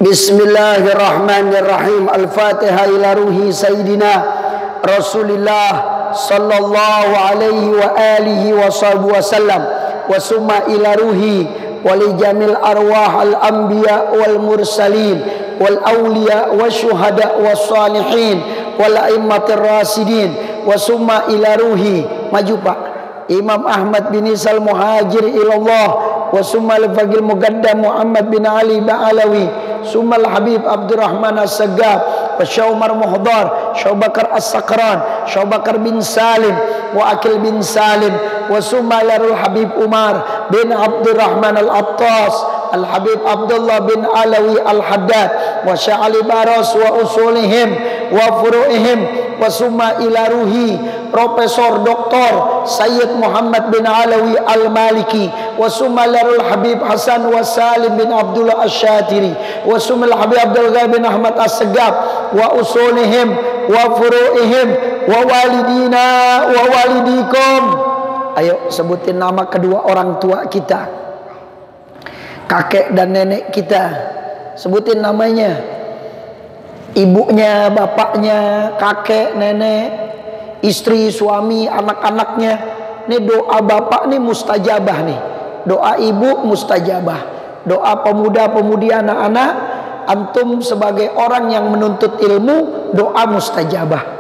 Bismillahirrahmanirrahim. Al-Fatihah ila ruhi Sayyidina Rasulillah sallallahu alaihi wa alihi wa sahbihi wa sallam. Wa summa ila ruhi wali jamil arwah al-anbiya wal mursalin wal awliya wa syuhada wa salihin wal a'immatir rasidin. Wa summa ila ruhi, maju Pak, Imam Ahmad bin Isal Muhajir ilallah. Wa summa al-faqil muqaddam Muhammad bin Ali Ba'alawi. Summa al-Habib Abdurrahman As-Saggab. Wa Syawmar Muhdar, Syawbakar As-Sakran, Syawbakar bin Salim, wa Akil bin Salim. Wa summa larul Habib Umar bin Abdurrahman Al-Attas, Al-Habib Abdullah bin Alawi Al-Haddad. Wa Sya'ali Baras wa usulihim wa furu'ihim. Wa summa ila ruhi Profesor Dr. Sayyid Muhammad bin Alawi Al-Maliki. Wa summa larul Habib Hasan wa Salim bin Abdullah Ash-Shatiri. Wa summa Habib Abdul Ghaib bin Ahmad As-Saggab wa usulihim wa furu'ihim wa walidina wa walidikum. Ayo sebutin nama kedua orang tua kita, kakek dan nenek kita. Sebutin namanya, ibunya, bapaknya, kakek, nenek, istri, suami, anak-anaknya. Ini doa bapak nih mustajabah nih, doa ibu mustajabah, doa pemuda-pemudi anak-anak antum sebagai orang yang menuntut ilmu, doa mustajabah.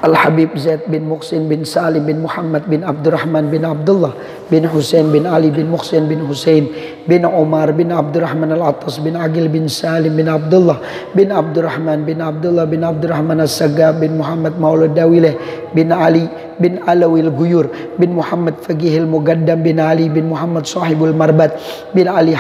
Al-Habib Zaid bin Muhsin bin Salim bin Muhammad bin Abdurrahman bin Abdullah bin Husain bin Ali bin Muhsin bin Husain bin Umar bin Abdurrahman Al-Attas bin Agil bin Salim bin Abdullah bin Abdurrahman bin Abdullah bin Abdurrahman As-Saggab bin Muhammad Maulud Dawileh bin Ali bin Alawil Guyur bin Muhammad Faqihil Mugaddam bin Ali bin Muhammad Sahibul Marbat bin Ali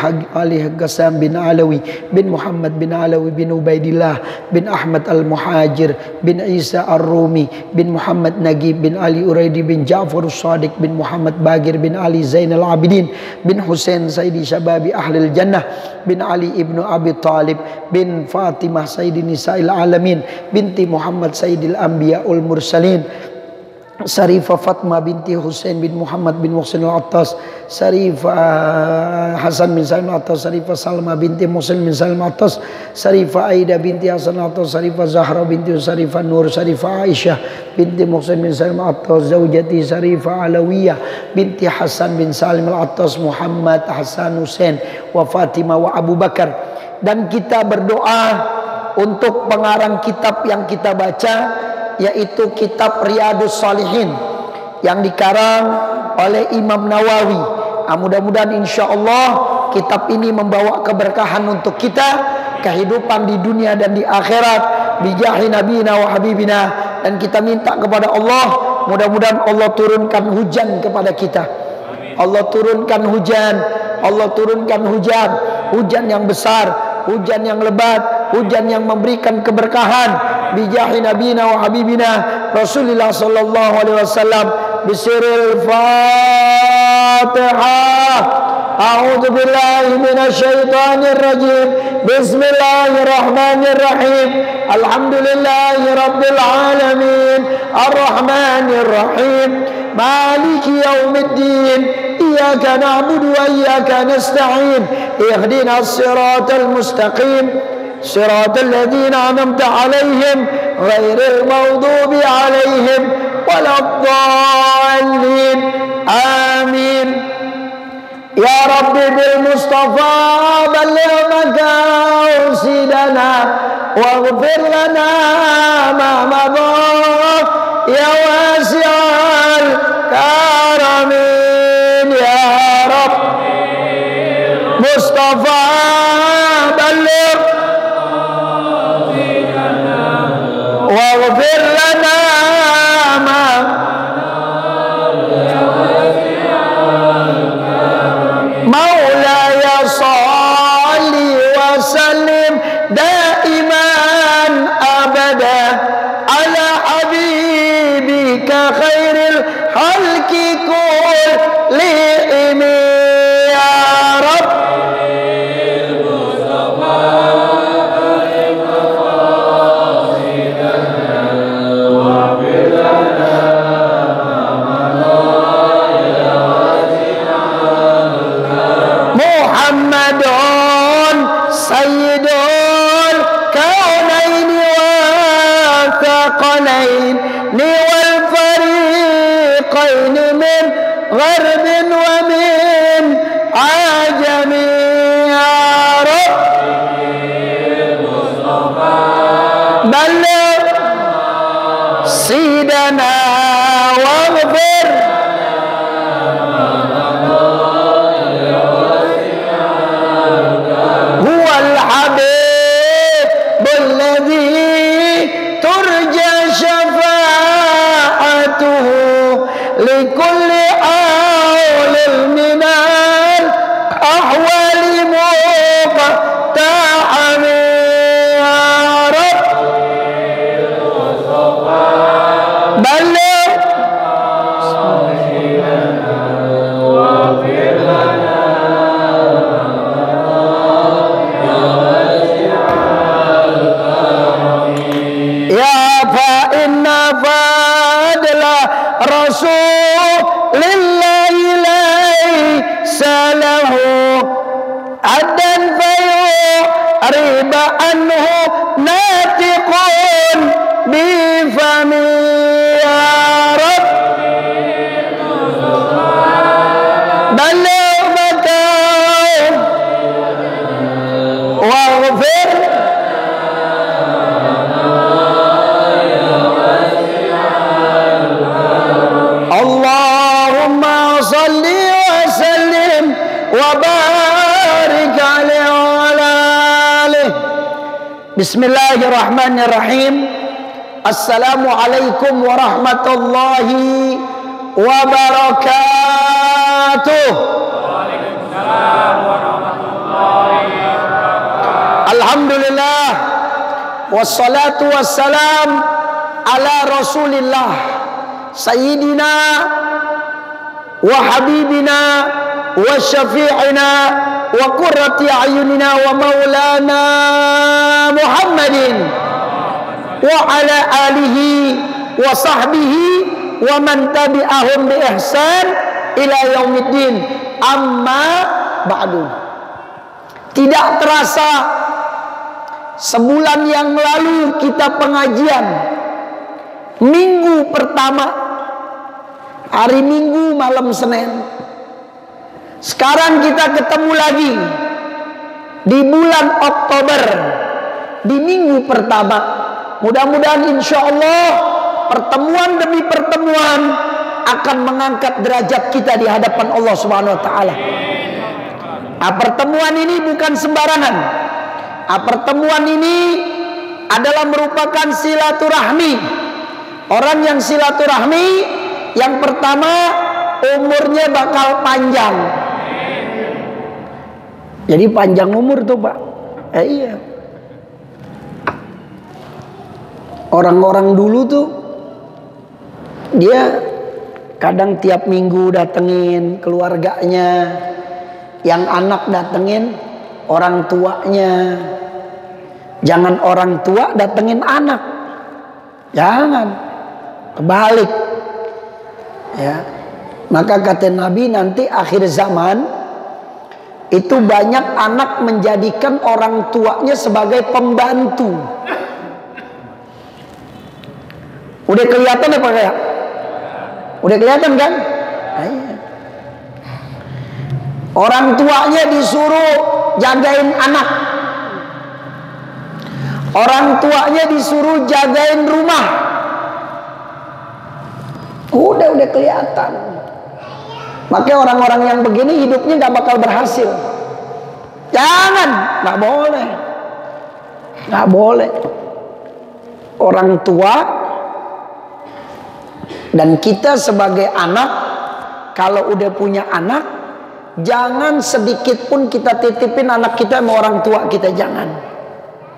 Qassam bin Alawi bin Muhammad bin Alawi bin Ubaidillah bin Ahmad Al-Muhajir bin Isa Ar-Rumi bin Muhammad Nagib bin Ali Uraidi bin Ja'far As-Sadiq bin Muhammad Bagir bin Ali Zainal Abidin bin Husain Sayyidi Syababi Ahlil Jannah bin Ali ibnu Abi Talib bin Fatimah Sayyidi Nisa'il Alamin binti Muhammad Sayyidil Anbiya ul Mursalin Sarifah Fatmah binti Husain bin Muhammad bin Muhsin Al-Attas, Sarifah Hasan bin Salim Al-Attas, Sarifah Salma binti Muhsin bin Salim Al-Attas, Sarifah Aida binti Hasan Al-Attas, Sarifah Zahra binti Sarifah Nur, Sarifah Aisyah binti Muhsin bin Salim Al-Attas, Zawjati Sarifah Alawiyah binti Hasan bin Salim Al-Attas, Muhammad Hasan Husain wa Fatimah wa Abu Bakar. Dan kita berdoa untuk pengarang kitab yang kita baca, yaitu kitab Riyadus Shalihin yang dikarang oleh Imam Nawawi. Mudah-mudahan insya Allah kitab ini membawa keberkahan untuk kita, kehidupan di dunia dan di akhirat, bijahi nabiyina wa habibina. Dan kita minta kepada Allah, mudah-mudahan Allah turunkan hujan kepada kita. Allah turunkan hujan, Allah turunkan hujan, hujan yang besar, hujan yang lebat, hujan yang memberikan keberkahan, bijahi nabiyina wa habibina Rasulullah sallallahu alaihi wasallam. Bisiril Fatihah. A'udzu billahi minasyaitonir rajim. Bismillahirrahmanirrahim. Alhamdulillahi rabbil alamin. Arrahmanir rahim. Maliki yaumiddin. Iyyaka na'budu wa iyyaka nasta'in. Ihdinas siratal mustaqim. صراط الذين أنعمت عليهم غير المغضوب عليهم ولا الضالين آمين. يا رب بالمصطفى بلغ مقاصدنا واغفر لنا ما مضى يا واسع الكرم يا رب Mustafa balligh waghfir lana ma Maulaya salli wa sallim daiman abada ala habibika khairil halki kullihim ya Rabb. Muhammadun sayyidul kaunaini wa thaqalaini wal fariqaini min gharbin wa min ajami ya Rabb. Balligh sidana waghfir لكل أول من الأحوال مقتحم يا رب. بلغ يا فإن فضل رسول الله ليس له عدا فيعرب عنه ناطق بفمه يا رب. بلغ مكان واغفر Allahumma salli wa sallim wa barik alaihi wa ala alihi. Bismillahirrahmanirrahim. Assalamualaikum warahmatullahi wabarakatuh. Waalaikumsalam warahmatullahi wabarakatuh. Alhamdulillah wassalatu wassalam ala Rasulillah Sayyidina wa habibina wa syafi'ina wa qurrati a'yunina wa maulana Muhammadin wa ala alihi wa sahbihi wa man tabi'ahum bi ihsan ila yaumiddin. Amma ba'du. Tidak terasa sebulan yang lalu kita pengajian minggu pertama, hari Minggu malam Senin. Sekarang kita ketemu lagi di bulan Oktober, di minggu pertama. Mudah-mudahan insya Allah pertemuan demi pertemuan akan mengangkat derajat kita di hadapan Allah Subhanahu Wa Taala. Pertemuan ini bukan sembarangan. Pertemuan ini adalah merupakan silaturahmi. Orang yang silaturahmi, yang pertama umurnya bakal panjang. Jadi panjang umur tuh Pak. Iya. Orang-orang dulu tuh dia kadang tiap minggu datengin keluarganya, yang anak datengin orang tuanya. Jangan orang tua datengin anak. Jangan. Kebalik ya. Maka kata Nabi nanti akhir zaman itu banyak anak menjadikan orang tuanya sebagai pembantu. Udah kelihatan apa kayak? Udah kelihatan kan? Iya. Orang tuanya disuruh jagain anak, orang tuanya disuruh jagain rumah. Udah kelihatan. Makanya orang-orang yang begini hidupnya gak bakal berhasil. nggak boleh. Nggak boleh. Orang tua dan kita sebagai anak, kalau udah punya anak, jangan sedikit pun kita titipin anak kita sama orang tua kita, jangan.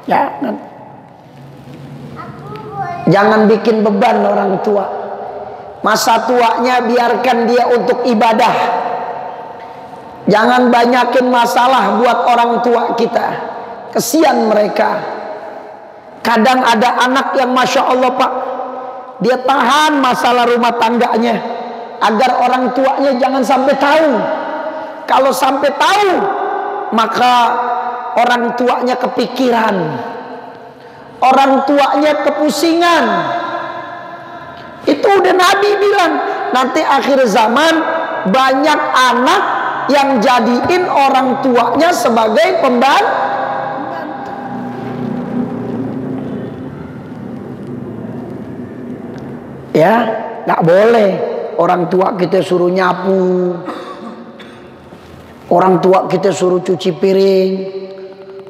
Jangan. Jangan bikin beban orang tua. Masa tuanya biarkan dia untuk ibadah. Jangan banyakin masalah buat orang tua kita. Kesian mereka. Kadang ada anak yang Masya Allah Pak, dia tahan masalah rumah tangganya agar orang tuanya jangan sampai tahu. Kalau sampai tahu, maka orang tuanya kepikiran, orang tuanya kepusingan. Itu udah Nabi bilang, nanti akhir zaman banyak anak yang jadiin orang tuanya sebagai pembantu. Ya, nggak boleh orang tua kita suruh nyapu, orang tua kita suruh cuci piring,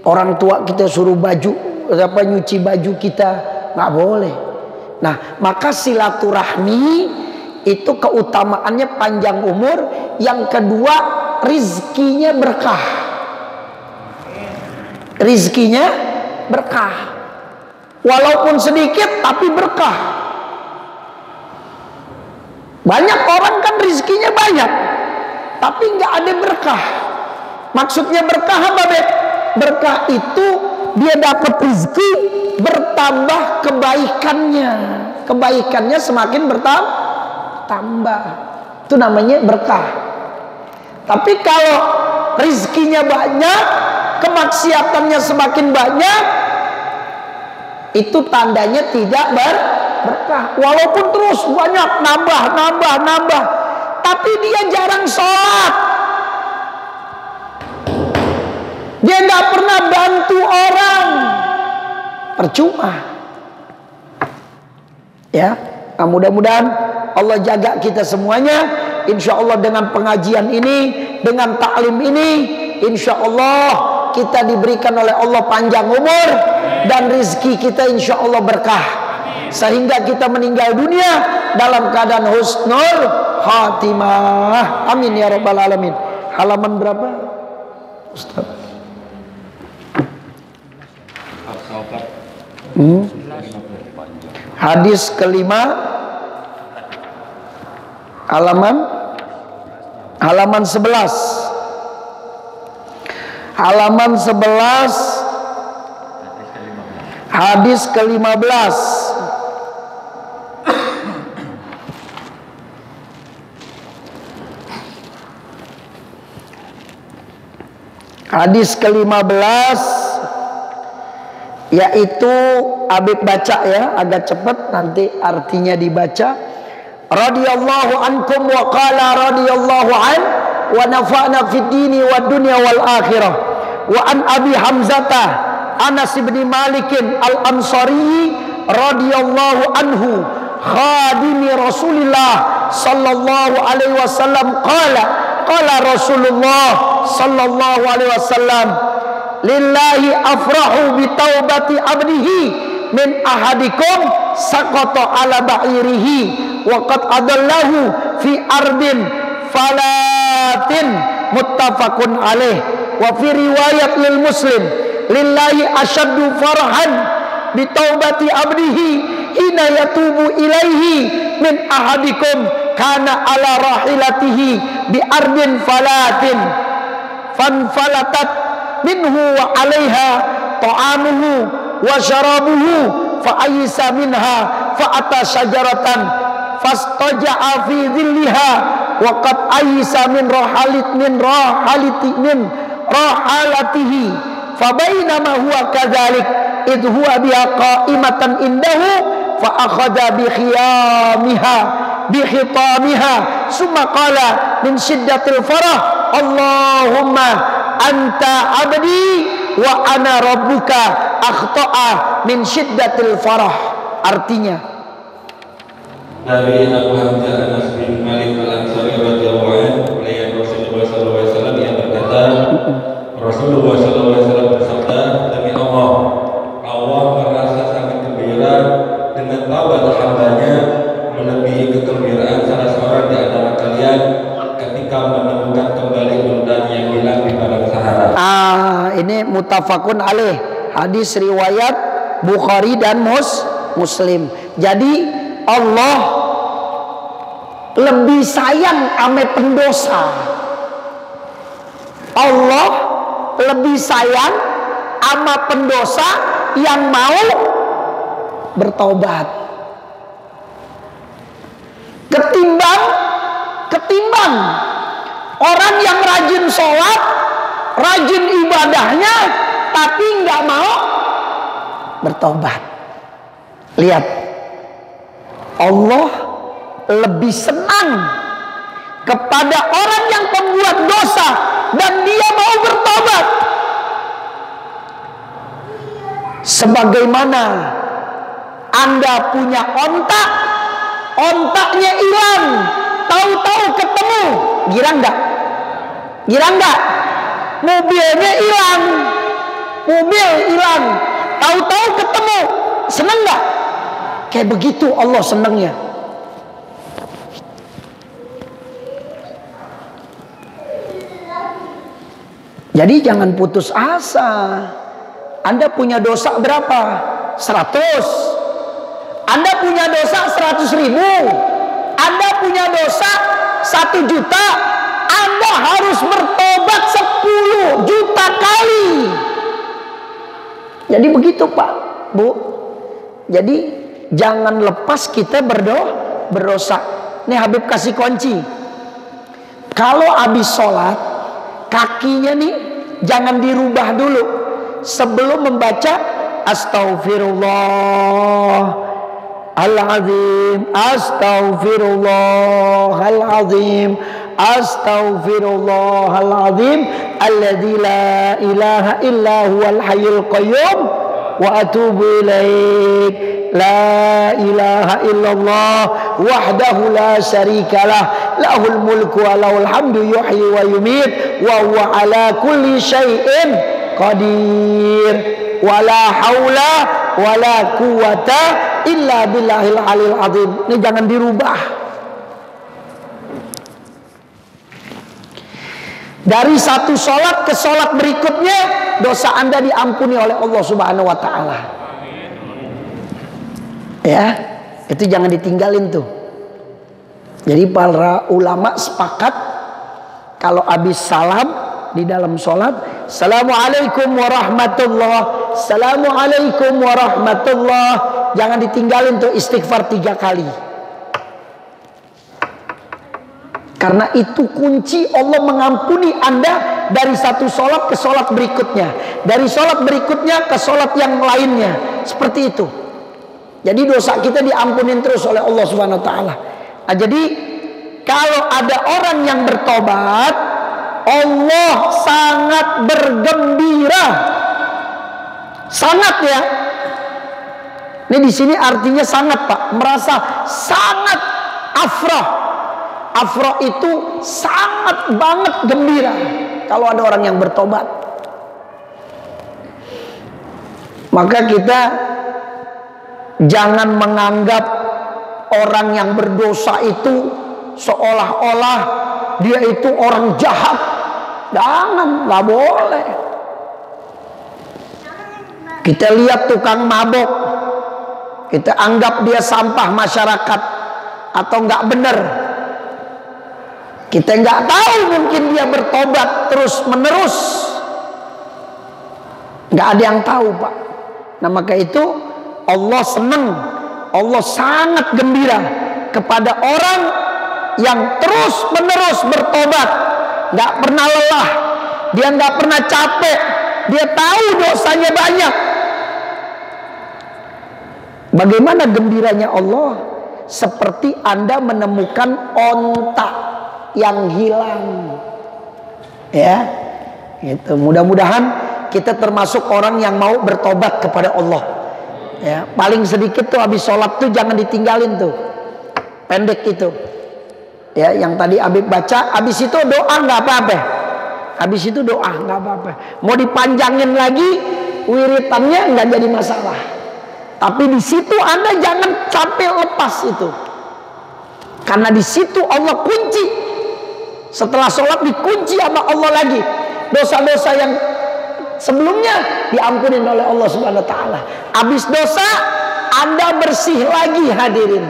orang tua kita suruh nyuci baju kita, nggak boleh. Nah, maka silaturahmi itu keutamaannya panjang umur. Yang kedua, rizkinya berkah. Rizkinya berkah, walaupun sedikit tapi berkah. Banyak orang kan rizkinya banyak, tapi nggak ada berkah. Maksudnya berkah apa, Beb? Berkah itu dia dapat rizki, bertambah kebaikannya. Kebaikannya semakin bertambah. Itu namanya berkah. Tapi kalau rizkinya banyak, kemaksiatannya semakin banyak, itu tandanya tidak berkah. Walaupun terus banyak nambah, tapi dia jarang sholat, dia nggak pernah bantu orang, percuma. Ya, nah, mudah-mudahan Allah jaga kita semuanya. Insya Allah dengan pengajian ini, dengan taklim ini, insya Allah kita diberikan oleh Allah panjang umur dan rizki kita insya Allah berkah. Sehingga kita meninggal dunia dalam keadaan husnul khatimah. Amin ya rabbal alamin. Halaman berapa, Ustaz? Hadis kelima, halaman 11. Halaman 11, hadis ke-15. Hadis ke-15, yaitu Habib baca ya, agak cepat nanti artinya dibaca. Radhiyallahu ankum wa qala radhiyallahu an wa nafa'na fid dini wad dunya wal akhirah. Wa an Abi Hamzata Anas bin Malik al-Ansari radhiyallahu anhu khadimi Rasulillah sallallahu alaihi wasallam qala Rasulullah sallallahu alaihi wasallam, lillahi afrahu bi taubati abdihi min ahadikum saqata ala ba'irihi wa qad adallahu fi ardin falatin muttafaqun alaih. Wa fi riwayat lil Muslim, lillahi asyaddu farhan bi taubati abdihi hina yatubu ilaihi min ahadikum kana ala rahilatihi bi ardin falatin fanfalatat minhu wa alaiha ta'amuhu wa syarabuhu fa ayisa minha fa ata syajaratan fastaja'a fi dhilliha wa qad ayisa min rahalatihi fa bainama huwa kadzalik idh huwa biha qa'imatan indahu fa akhadha bi khitamiha summa qala min syiddatil farah Allahumma anta abdi wa ana rabbuka akhta'a min syiddatil farah. Artinya, dari Abu Hamzah Anas bin Malik al-Ansari radhiyallahu anhu, pelayan Rasulullah sallallahu alaihi wasallam yang berkata, Rasulullah sallallahu alaihi wasallam ini muttafaqun alaih, hadis riwayat Bukhari dan Muslim. Jadi Allah lebih sayang ame pendosa. Allah lebih sayang ama pendosa yang mau bertobat ketimbang orang yang rajin sholat, rajin ibadahnya, tapi nggak mau bertobat. Lihat, Allah lebih senang kepada orang yang pembuat dosa dan dia mau bertobat. Sebagaimana Anda punya ontak, ontaknya hilang, tahu-tahu ketemu, girang enggak? Girang enggak? Mobilnya hilang, mobil hilang, tahu-tahu ketemu, seneng enggak? Kayak begitu Allah senengnya. Jadi jangan putus asa. Anda punya dosa berapa? 100. Anda punya dosa 100.000. Anda punya dosa 1 juta. Anda harus bertobat 10 juta kali. Jadi begitu Pak, Bu. Jadi jangan lepas kita berdosa. Nih Habib kasih kunci. Kalau habis sholat, kakinya nih jangan dirubah dulu. Sebelum membaca Astaghfirullahaladzim, Astaghfirullahaladzim, Astaghfirullahaladzim, alladzi la ilaha illa huwal hayyul qayyum wa atubu ilaik. La ilaha illallah wahdahu la syarikalah, lahul mulku wa lahul hamdu yuhyi wa yumit wa huwa ala kulli syai'in qadir. Wala haula wala quwata illa billahil alil azim. Ini jangan dirubah. Dari satu sholat ke sholat berikutnya, dosa Anda diampuni oleh Allah Subhanahu wa ta'ala. Ya, itu jangan ditinggalin tuh. Jadi para ulama sepakat kalau habis salam di dalam sholat, Assalamualaikum warahmatullah, Assalamualaikum warahmatullah, jangan ditinggalin tuh istighfar 3 kali. Karena itu kunci Allah mengampuni Anda dari satu sholat ke sholat berikutnya, dari sholat berikutnya ke sholat yang lainnya, seperti itu. Jadi dosa kita diampunin terus oleh Allah Subhanahu wa ta'ala. Nah, jadi kalau ada orang yang bertobat, Allah sangat bergembira. Sangat ya. Ini di sini artinya sangat, Pak. Merasa sangat afrah. Afrah itu sangat banget gembira kalau ada orang yang bertobat. Maka kita jangan menganggap orang yang berdosa itu seolah-olah dia itu orang jahat. Jangan, nggak boleh. Kita lihat tukang mabok, kita anggap dia sampah masyarakat atau nggak benar. Kita nggak tahu, mungkin dia bertobat terus menerus. Nggak ada yang tahu, Pak. Nah, maka itu Allah senang, Allah sangat gembira kepada orang yang terus menerus bertobat, nggak pernah lelah, dia nggak pernah capek, dia tahu dosanya banyak. Bagaimana gembiranya Allah? Seperti Anda menemukan onta yang hilang, ya, gitu. Mudah-mudahan kita termasuk orang yang mau bertobat kepada Allah. Ya, paling sedikit tuh habis sholat tuh jangan ditinggalin tuh, pendek itu. Ya, yang tadi Habib baca, habis itu doa nggak apa-apa. Habis itu doa nggak apa-apa. Mau dipanjangin lagi wiritannya nggak jadi masalah. Tapi di situ Anda jangan sampai lepas itu, karena di situ Allah kunci. Setelah sholat dikunci sama Allah lagi. Dosa-dosa yang sebelumnya diampunin oleh Allah Subhanahu wa taala. Habis dosa Anda bersih lagi hadirin.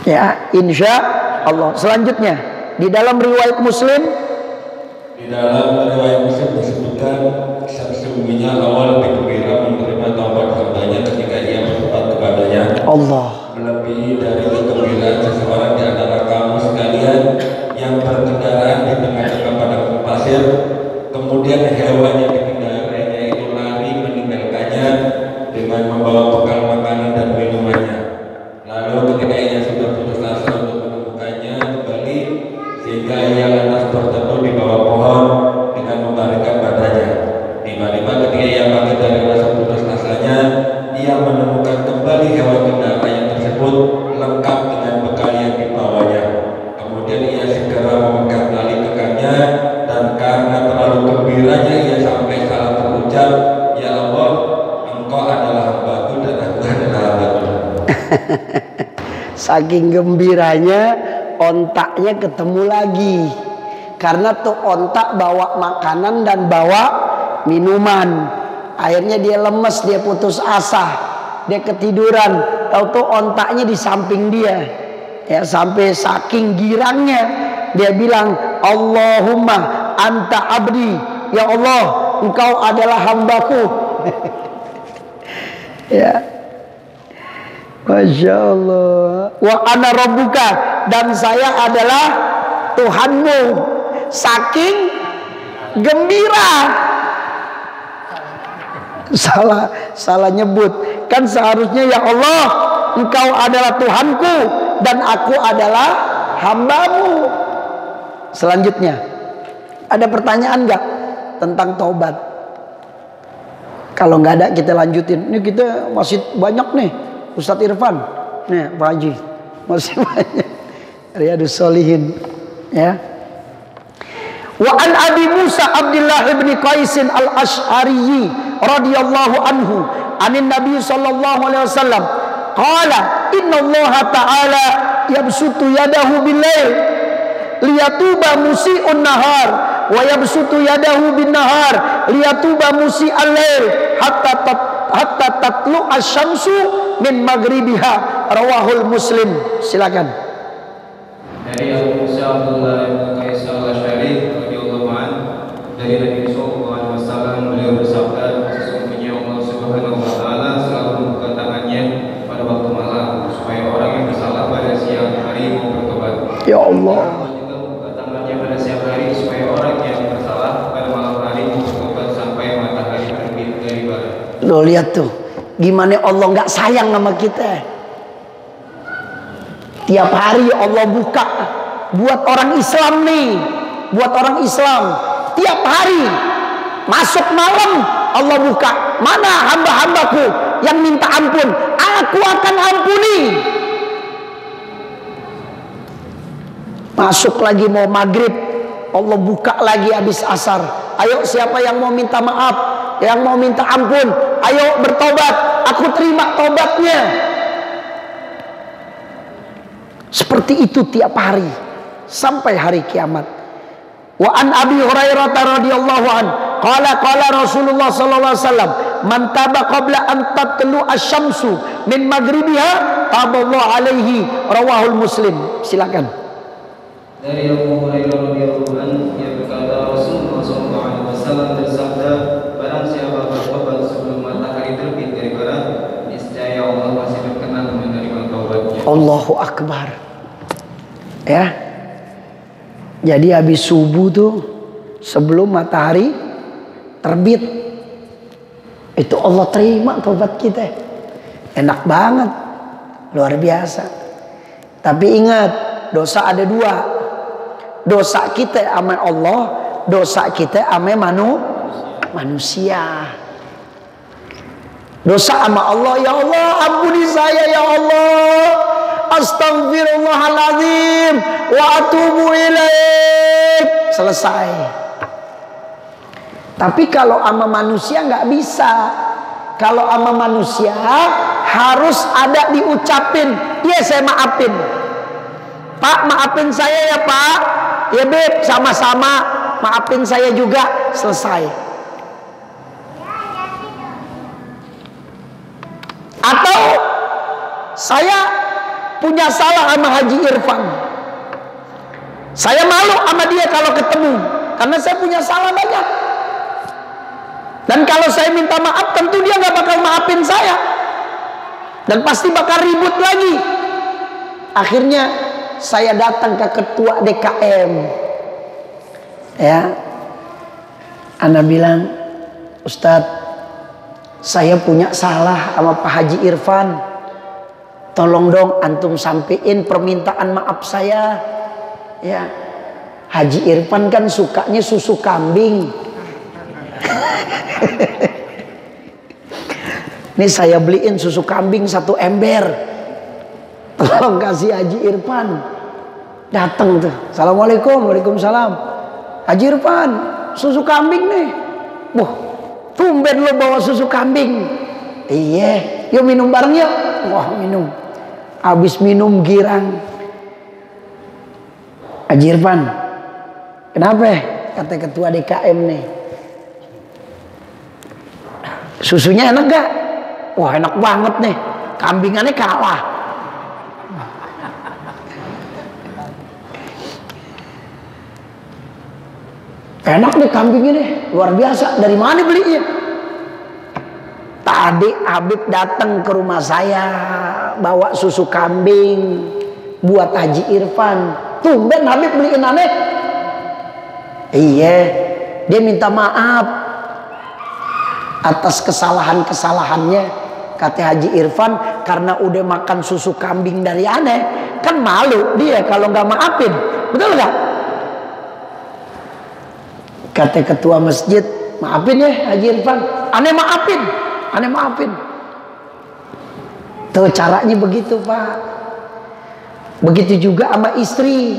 Ya, insya Allah. Selanjutnya di dalam riwayat Muslim, disebutkan sesungguhnya Allah lebih gembira menerima taubat hambanya ketika ia bertobat kepadanya. Allah Melebihi dari kegembiraan seseorang di antara kamu sekalian yang berkendaraan di tengah-tengah padang pasir, kemudian hewan yang dikendarainya itu lari meninggalkannya dengan membawa bekal makanan dan minumannya. Lalu ketika ia sudah putus asa untuk menemukannya kembali, sehingga ia lantas berteduh di bawah pohon dengan membaringkan badannya. Tiba-tiba ketika ia bangkit dari rasa putus asanya, ia menemukan kembali hewan kendaraannya tersebut lengkap dengan bekal yang dibawanya. Kemudian ia segera memegang tali kekangnya, dan karena terlalu gembiranya ia sampai salah berucap, "Ya Allah, Engkau adalah hambaku dan aku adalah hambaku." saking gembiranya ontaknya ketemu lagi. Karena tuh ontak bawa makanan dan bawa minuman. Akhirnya dia lemes, dia putus asa, dia ketiduran. Tahu-tahu ontaknya di samping dia. Ya, sampai saking girangnya dia bilang, Allahumma anta abdi, ya Allah engkau adalah hambaku. Ya, Masya Allah. Wa ana rabbuka, dan saya adalah Tuhanmu. Saking gembira. Salah nyebut. Kan seharusnya ya Allah engkau adalah Tuhanku dan aku adalah hambamu. Selanjutnya, ada pertanyaan nggak tentang taubat? Kalau nggak ada kita lanjutin. Ini kita masih banyak nih, Ustadz Irfan, nih Pak Haji, masih banyak. Riyadus Shalihin, ya. Wa an Abi Musa Abdullah bin Qais al-Asy'ari radhiyallahu anhu anin Nabi sallallahu alaihi wasallam qala inna Allah ta'ala yabsutu yadahu bil-lail liyatuba musii'un nahar wa yabsutu yadahu bin-nahar liyatuba musii'al lail hatta tatlu asy-syamsu min maghribiha, rawahul Muslim. Silakan. Dari Abu Musa Abdullah bin Qais al-Asy'ari radhiyallahu anhu, dari Nabi sallallahu alaihi wasallam, beliau bersabda, sesungguhnya Allah Subhanahu wa taala selalu membuka tangannya pada waktu malam supaya orang yang bersalah pada siang hari mau bertobat. Ya Allah. Allah juga membuka tangannya pada siang hari supaya orang yang bersalah pada malam hari mau bertobat sampai matahari terbit dari barat. Lo lihat tuh, gimana Allah nggak sayang sama kita. Tiap hari Allah buka buat orang Islam nih, buat orang Islam. Tiap hari masuk malam Allah buka, mana hamba-hambaku yang minta ampun, aku akan ampuni. Masuk lagi mau maghrib, Allah buka lagi habis asar. Ayo siapa yang mau minta maaf, yang mau minta ampun, ayo bertobat, aku terima tobatnya. Seperti itu tiap hari sampai hari kiamat. Wa an Abi Hurairah radhiyallahu an qala Rasulullah sallallahu alaihi wasallam man taba qabla an tatlu asy-syamsu min maghribiha taballahu alaihi, rawahul Muslim. Silakan. Dari Abu Hurairah radhiyallahu anhu, ia berkata, Rasulullah sallallahu alaihi wasallam bersabda, barang siapa bertobat sebelum matahari terbit dari barat, niscaya Allah masih berkenan menerima taubatnya. Allahu Akbar. Ya. Jadi habis subuh tuh sebelum matahari terbit itu Allah terima taubat kita. Enak banget. Luar biasa. Tapi ingat, dosa ada dua. Dosa kita sama Allah, dosa kita sama manusia. Dosa sama Allah, ya Allah ampuni saya ya Allah. Astaghfirullahaladzim wa atubu ilaik. Selesai. Tapi kalau sama manusia nggak bisa. Kalau sama manusia harus ada diucapin, iya saya maafin. Pak maafin saya ya Pak. Ya Beb, sama-sama maafin saya juga. Selesai. Atau saya punya salah sama Haji Irfan, saya malu sama dia kalau ketemu, karena saya punya salah banyak. Dan kalau saya minta maaf, tentu dia nggak bakal maafin saya, dan pasti bakal ribut lagi. Akhirnya saya datang ke ketua DKM, ya, ana bilang, Ustadz, saya punya salah sama Pak Haji Irfan, tolong dong antum sampein permintaan maaf saya. Ya, Haji Irfan kan sukanya susu kambing. Nih saya beliin susu kambing 1 ember, tolong kasih Haji Irfan. Datang tuh, Assalamualaikum. Waalaikumsalam. Haji Irfan, susu kambing nih. Wah, tumben lo bawa susu kambing. Iya, yuk minum bareng yuk. Wah, minum. Habis minum girang. Haji Irfan, kenapa? Kata ketua DKM nih, susunya enak gak? Wah, enak banget nih. Kambingannya kalah. Enak nih kambingnya nih, luar biasa. Dari mana belinya? Tadi Habib datang ke rumah saya bawa susu kambing buat Haji Irfan. Tumben Habib beliin aneh. Iya, dia minta maaf atas kesalahan-kesalahannya. Kata Haji Irfan, karena udah makan susu kambing dari aneh, kan malu dia kalau nggak maafin. Betul nggak? Kata ketua masjid, maafin ya Haji Irfan. Aneh maafin, aneh maafin. Tuh caranya begitu, Pak. Begitu juga sama istri.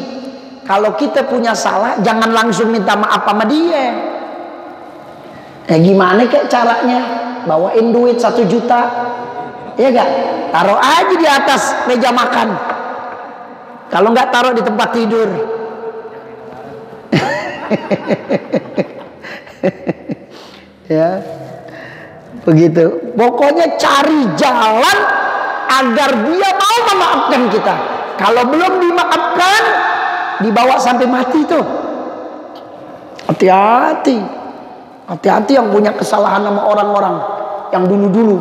Kalau kita punya salah, jangan langsung minta maaf sama dia. Gimana kayak caranya? Bawain duit 1 juta, ya gak? Taruh aja di atas meja makan. Kalau nggak, taruh di tempat tidur. Ya, begitu. Pokoknya cari jalan agar dia mau memaafkan kita. Kalau belum dimaafkan, dibawa sampai mati tuh. Hati-hati. Hati-hati yang punya kesalahan sama orang-orang yang dulu-dulu,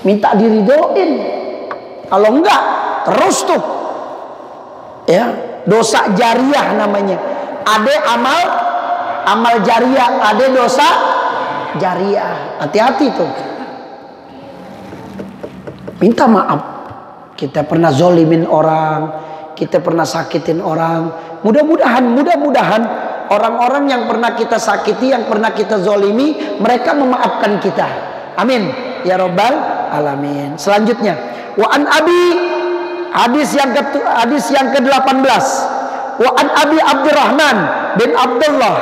minta diridoin. Kalau enggak, terus tuh, ya, dosa jariah namanya. Ada amal jariah, ada dosa jariah. Hati-hati tuh. Minta maaf. Kita pernah zolimin orang, kita pernah sakitin orang. Mudah-mudahan orang-orang yang pernah kita sakiti, yang pernah kita zolimi, mereka memaafkan kita. Amin ya rabbal alamin. Selanjutnya, wa an abi, hadis yang ke-18. Wa an abi Abdurrahman bin Abdullah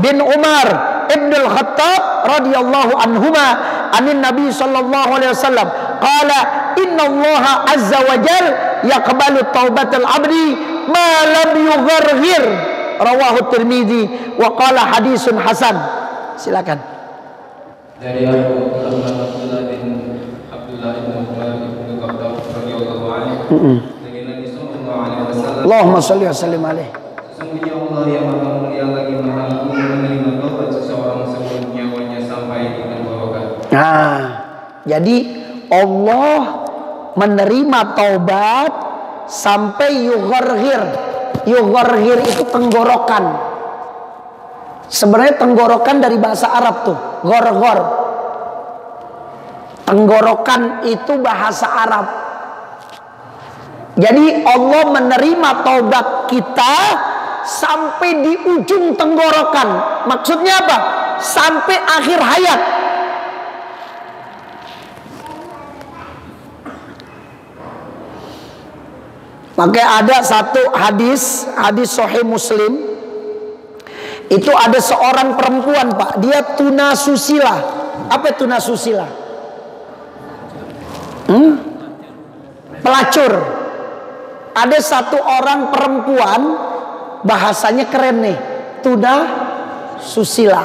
bin Umar ibn al-Khattab radhiyallahu anhuma anin Nabi sallallahu alaihi wasallam qala innallaha azza wa jal yaqbalu taubatal abdi ma lam yugharghir. Rawahu Tirmidzi wa qala hadisun hasan. Silakan. Dari Abdullah bin Umar bin Khattab radhiyallahu anhu. Dari Nabi sallallahu alaihi wasallam. Allahumma shalli wa sallim alaihi. Sesungguhnya Allah yang Maha Mulia lagi Maha Agung menerima taubat seseorang sebelum nyawanya sampai di tenggorokan. Nah, jadi Allah menerima taubat sampai yugharghir. Yugharghir itu tenggorokan. Sebenarnya tenggorokan dari bahasa Arab tuh, ghor-ghor. Tenggorokan itu bahasa Arab. Jadi Allah menerima taubat kita sampai di ujung tenggorokan. Maksudnya apa? Sampai akhir hayat. Maka ada satu hadis Sahih Muslim. Itu ada seorang perempuan, Pak. Dia tunasusila. Apa tunasusila? Pelacur. Ada satu orang perempuan, bahasanya keren nih, tunasusila.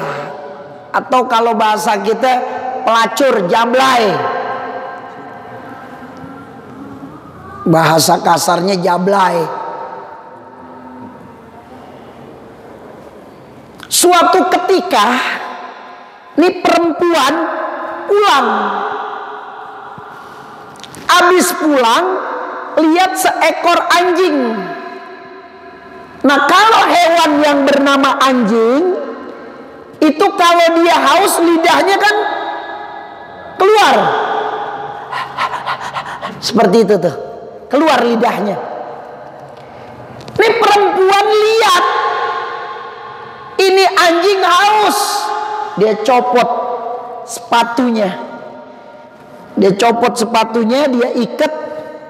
Atau kalau bahasa kita pelacur, jablay. Bahasa kasarnya jablay. Suatu ketika ini perempuan pulang. Habis pulang lihat seekor anjing. Nah, kalau hewan yang bernama anjing itu kalau dia haus lidahnya kan keluar. Seperti itu tuh. Keluar lidahnya. Ini perempuan lihat ini anjing haus. Dia copot sepatunya. Dia copot sepatunya, dia ikat,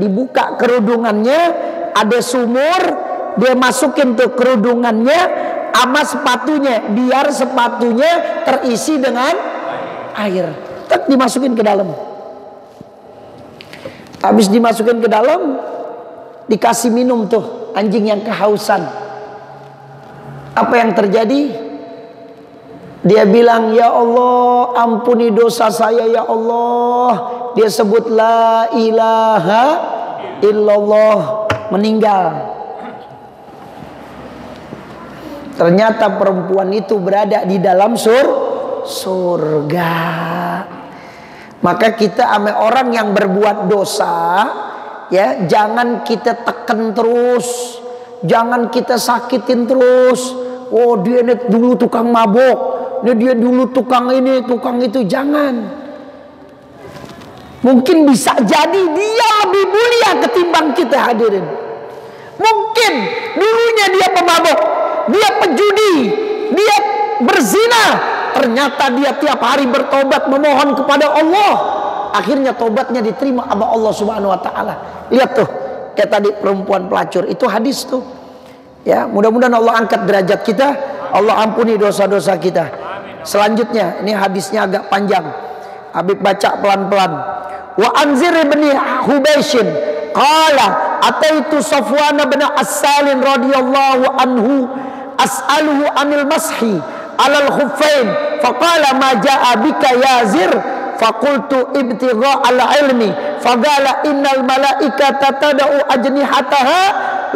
dibuka kerudungannya, ada sumur, dia masukin tuh kerudungannya sama sepatunya, biar sepatunya terisi dengan air. Tek, dimasukin ke dalam. Habis dimasukin ke dalam, dikasih minum tuh anjing yang kehausan. Apa yang terjadi? Dia bilang, ya Allah, ampuni dosa saya ya Allah. Dia sebut la ilaha illallah, meninggal. Ternyata perempuan itu berada di dalam surga. Maka kita ame orang yang berbuat dosa, ya, jangan kita tekan terus, jangan kita sakitin terus. Oh, dia ini dulu tukang mabok, dia dulu tukang ini, tukang itu. Jangan. Mungkin bisa jadi dia lebih mulia ketimbang kita, hadirin. Mungkin dulunya dia pemabok, dia pejudi, dia berzina. Ternyata dia tiap hari bertobat, memohon kepada Allah. Akhirnya tobatnya diterima sama Allah Subhanahu wa taala. Lihat tuh, kayak tadi perempuan pelacur, itu hadis tuh. Ya, mudah-mudahan Allah angkat derajat kita, Allah ampuni dosa-dosa kita. Selanjutnya, ini hadisnya agak panjang. Habib baca pelan-pelan. Wa anzir ibni Hubaishin qala ataitu Safwan bin As-Salin radhiyallahu anhu as'aluhu anil mashi alal khuffain faqala ma jaa bika ya zir faqultu ibtigha al ilmi faqala innal malaikata tad'u ajnihataha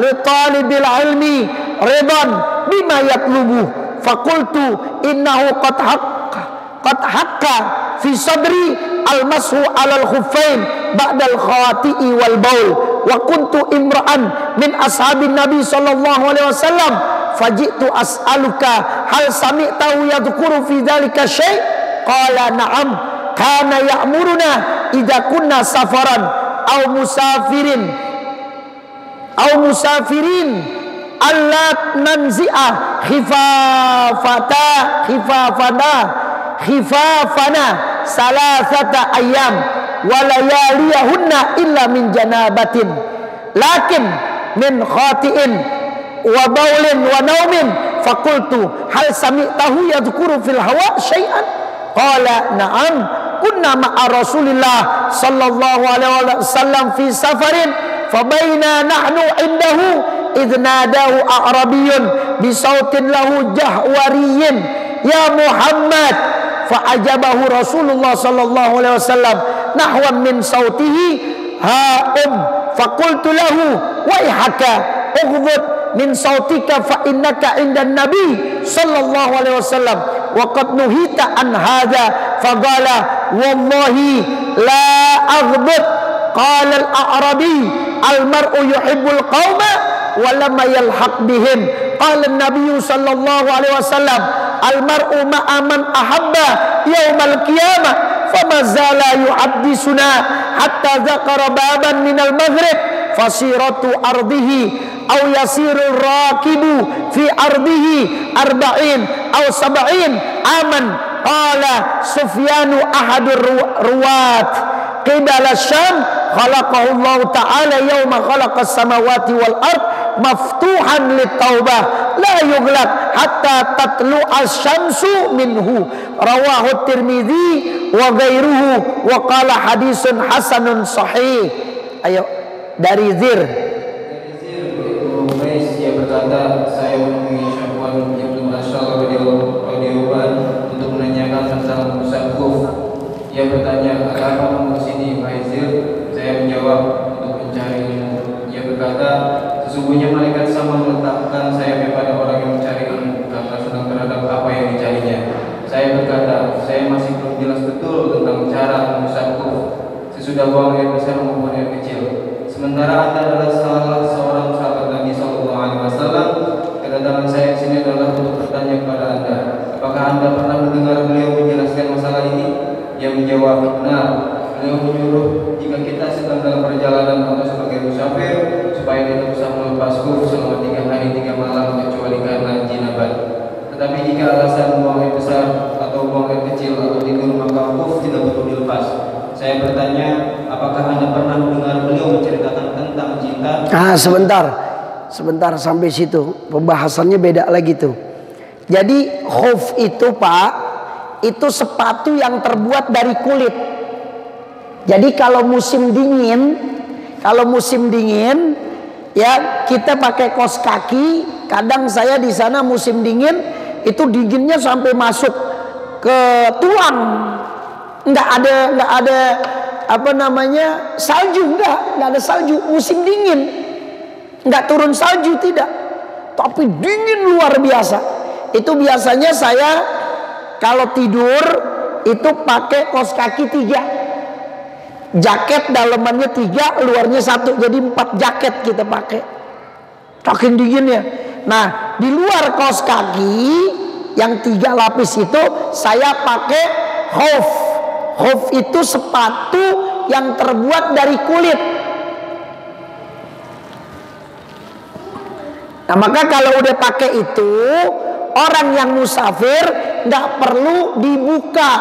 li talibil ilmi ridan bima yatlubu faqultu innahu qad haqqa fi sadri al mashu alal khuffain ba'dal khawati'i wal baul wa kuntu imra'an min ashabin nabi sallallahu alaihi wasallam fajitu as'aluka hal sami'tahu yadhkuru fi dhalika syai' qala na'am kana ya'muruna idza kunna safaran aw musafirin alla nanzi'a khifafana salasata ayyam wa layaliyahunna illa min janabatin lakin min khati'in wa baulin wa naumin faqultu hal sami'tahu yadhkuru fil hawa syai'an qala na'am kunna ma'a rasulillah sallallahu alaihi wasallam fi safarin fabaina nahnu indahu idh nadahu a'rabiyyun bi sautin lahu jahwariyyin ya Muhammad fa'ajabahu Rasulullah sallallahu alaihi wasallam nahwan min sautihi ha'um faqultu lahu waihaka ughbut min sautika fa innaka indan nabi sallallahu alaihi wasallam wa qad nuhita an hadha faqala wallahi la aghbut qala al-a'rabi al-mar'u yuhibbul qauma wa lamma yalhaq bihim qala an-nabiy sallallahu alaihi wasallam al-mar'u ma'a man ahabba yaumal qiyamah fama zala yuhaddisuna hatta dzakara baban minal maghrib fasiratu ardihi aw yasirul rakibu fi ardihi arba'in aw sab'in aman qala Sufyanu ahadur ruwat qibala syam khalaqahu Allah ta'ala yawma khalaqas samawati wal ard maftuhan litaubah la yughlaq hatta tatlu asy-syamsu minhu rawahu Tirmidzi wa ghairuhu wa qala hadisun hasanun sahih. Ayo dari Zir. Dia berkata, saya menemui Safwan bin As-Salih radhiyallahu anhu untuk menanyakan tentang musafuf. Dia bertanya, "Apa kamu kesini, Zir?" Saya menjawab, "Untuk mencari ilmu." berkata, saya masih belum jelas betul tentang cara mengusap kuf sesudah buang air besar maupun air kecil. Sementara Anda adalah salah seorang sahabat Nabi Sallallahu Alaihi Wasallam. Kedatangan saya di sini adalah untuk bertanya kepada Anda, apakah Anda pernah mendengar beliau menjelaskan masalah ini? Dia menjawab, benar. Beliau menyuruh jika kita sedang dalam perjalanan atau sebagai musafir supaya kita bisa melepas kuf selama 3 hari 3 malam kecuali karena jinabah. Tetapi jika alasan buang air besar atau buang air kecil atau tidur maka kuf tidak perlu dilepas. Saya bertanya, apakah Anda pernah mendengar beliau menceritakan tentang cinta? Sebentar sampai situ. Pembahasannya beda lagi tuh. Jadi khuf itu Pak, itu sepatu yang terbuat dari kulit. Jadi kalau musim dingin ya kita pakai kaos kaki. Kadang saya di sana musim dingin itu dinginnya sampai masuk ke tulang. Nggak ada apa namanya salju, nggak ada salju. Musim dingin nggak turun salju, tidak, tapi dingin luar biasa. Itu biasanya saya kalau tidur itu pakai kaos kaki 3, jaket dalamannya 3, luarnya 1, jadi 4 jaket kita pakai. Saking dinginnya. Nah di luar kaos kaki yang 3 lapis itu saya pakai khuf. Khuf itu sepatu yang terbuat dari kulit. Nah maka kalau udah pakai itu, orang yang musafir nggak perlu dibuka,